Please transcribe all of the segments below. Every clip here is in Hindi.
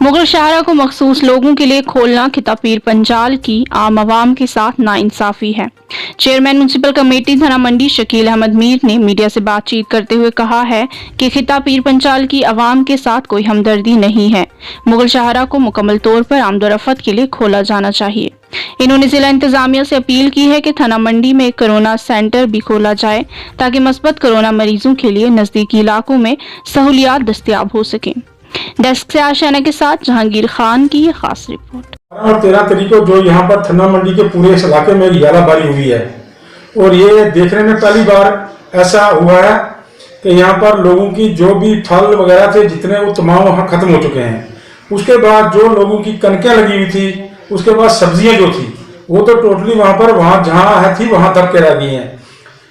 मुगल शाहरा को मखसूस लोगों के लिए खोलना खिता पीर पंजाल की आम आवाम के साथ नाइंसाफी है। चेयरमैन म्युनिसिपल कमेटी थाना मंडी शकील अहमद मीर ने मीडिया से बातचीत करते हुए कहा है कि खिता पीर पंजाल की आवाम के साथ कोई हमदर्दी नहीं है। मुगल शाहरा को मुकम्मल तौर पर आमदोरफ्त के लिए खोला जाना चाहिए। इन्होंने जिला इंतजामिया से अपील की है कि थाना मंडी में एक कोरोना सेंटर भी खोला जाए ताकि मस्बत कोरोना मरीजों के लिए नजदीकी इलाकों में सहूलियात दस्तयाब हो सकें। डेस्क से आशाना के साथ जहांगीर खान की ये खास रिपोर्ट। और 13 तारीख को जो यहाँ पर थाना मंडी के पूरे इस इलाके में यालाबारी हुई है और ये देखने में पहली बार ऐसा हुआ है कि यहाँ पर लोगों की जो भी फल वगैरह थे जितने वो तमाम वहाँ खत्म हो चुके हैं। उसके बाद जो लोगों की कनकें लगी हुई थी, उसके बाद सब्जियां जो थी वो तो टोटली वहाँ जहाँ है थी वहाँ दब के रह गई हैं।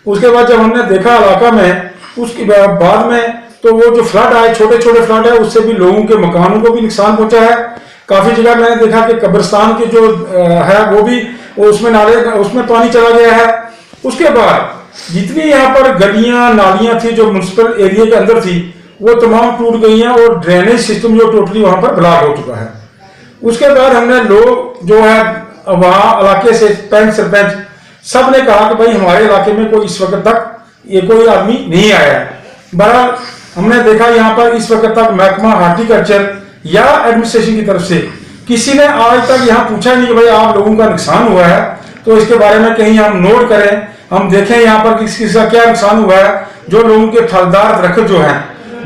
उसके बाद जब हमने देखा इलाका में, उसके बाद में तो वो जो फ्लड आए, छोटे छोटे फ्लड है, उससे भी लोगों के मकानों को भी नुकसान पहुंचा है। काफी जगह मैंने देखा कि कब्रिस्तान के जो है वो भी उसमें नाले उसमें पानी चला गया है। उसके बाद जितनी यहाँ पर गलियां नालियां थी जो म्युनिसिपल एरिया के अंदर थी वो तमाम टूट गई हैं और ड्रेनेज सिस्टम जो टोटली वहां पर ब्लॉक हो चुका है। उसके बाद हमने लोग जो है वहां इलाके से सरपंच सब ने कहा कि भाई हमारे इलाके में कोई इस वक्त तक ये कोई आदमी नहीं आया है। बहरहाल हमने देखा यहाँ पर इस वक्त तक महकमा हार्टिकल्चर या एडमिनिस्ट्रेशन की तरफ से किसी ने आज तक यहाँ पूछा नहीं कि भाई आप लोगों का नुकसान हुआ है तो इसके बारे में कहीं हम नोट करें, हम देखें यहाँ पर किसका क्या नुकसान हुआ है। जो लोगों के फलदार दरख्त जो हैं,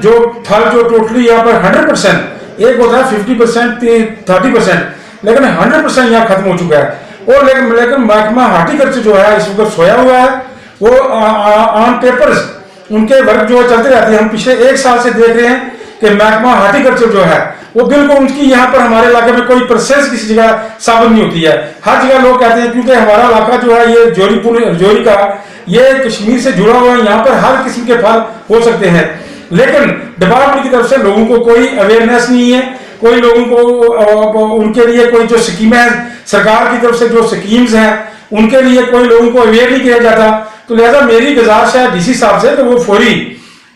जो फल जो टोटली यहाँ पर 100%, एक होता है 50% 30%, लेकिन 100% यहाँ खत्म हो चुका है। और लेकिन महकमा हार्टिकल्चर जो है इस वक्त सोया हुआ है। वो ऑन पेपर्स उनके वर्क जो चलते रहते हैं। हम पिछले 1 साल से देख रहे हैं कि महकमा हार्टिकल्चर जो है वो बिल्कुल उनकी यहाँ पर हमारे इलाके में कोई प्रोसेस किसी जगह साबित नहीं होती है। हर जगह लोग कहते हैं क्योंकि हमारा इलाका जो है ये जोरी का ये कश्मीर से जुड़ा हुआ है, यहाँ पर हर किस्म के फल हो सकते हैं। लेकिन डिपार्टमेंट की तरफ से लोगों को कोई अवेयरनेस नहीं है, कोई लोगों को उनके लिए कोई जो स्कीमें हैं सरकार की तरफ से जो स्कीम्स हैं उनके लिए कोई लोगों को अवेयर नहीं किया जाता। तो लिहाजा मेरी गुजारिश है डीसी साहब से कि वो फौरी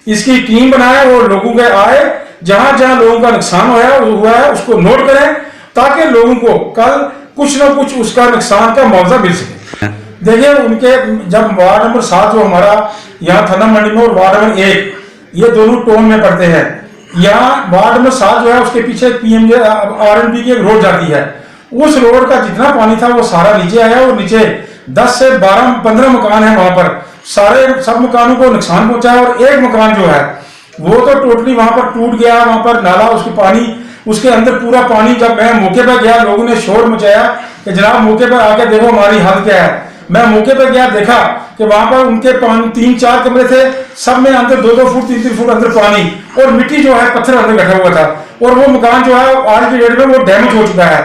इसकी टीम बनाए और लोगों के आए, जहां जहां लोगों का नुकसान हुआ है उसको नोट करें ताकि लोगों को कल कुछ ना कुछ उसका नुकसान का मुआवजा मिल सके। देखिए उनके जब वार्ड नंबर 7 जो हमारा यहाँ थाना मंडी में और वार्ड नंबर 1 ये दोनों टोन में पड़ते हैं। यहाँ वार्ड नंबर 7 जो है उसके पीछे PMJ RNB की एक रोड जाती है। उस रोड का जितना पानी था वो सारा नीचे आया और नीचे 10 से 12-15 मकान है, वहां पर सब मकानों को नुकसान पहुंचा है। और एक मकान जो है वो तो टोटली वहां पर टूट गया, वहां पर नाला उसके पानी उसके अंदर पूरा पानी। जब मैं मौके पर गया लोगों ने शोर मचाया कि जनाब मौके पर आके देखो हमारी हालत क्या है। मैं मौके पर गया, देखा कि वहां पर उनके 3-4 कमरे थे, सब में अंदर 2-2 फुट 3-3 फुट अंदर पानी और मिट्टी जो है पत्थर अंदर बैठा हुआ था और वो मकान जो है आज की डेट में वो डैमेज हो चुका है।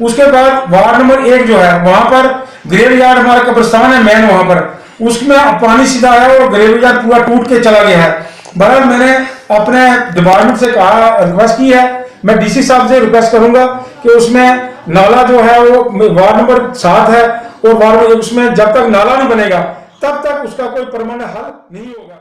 उसके बाद वार्ड नंबर 1 जो है वहां पर ग्रेव यार्ड हमारा कब्रिस्तान है मेन, वहां पर उसमें पानी सीधा आया और ग्रेव यार्ड पूरा टूट के चला गया है। बहरहाल मैंने अपने डिपार्टमेंट से कहा, रिक्वेस्ट की है, मैं डीसी साहब से रिक्वेस्ट करूंगा कि उसमें नाला जो है वो वार्ड नंबर 7 है और वार्ड उसमें जब तक नाला नहीं बनेगा तब तक उसका कोई परमानेंट हल नहीं होगा।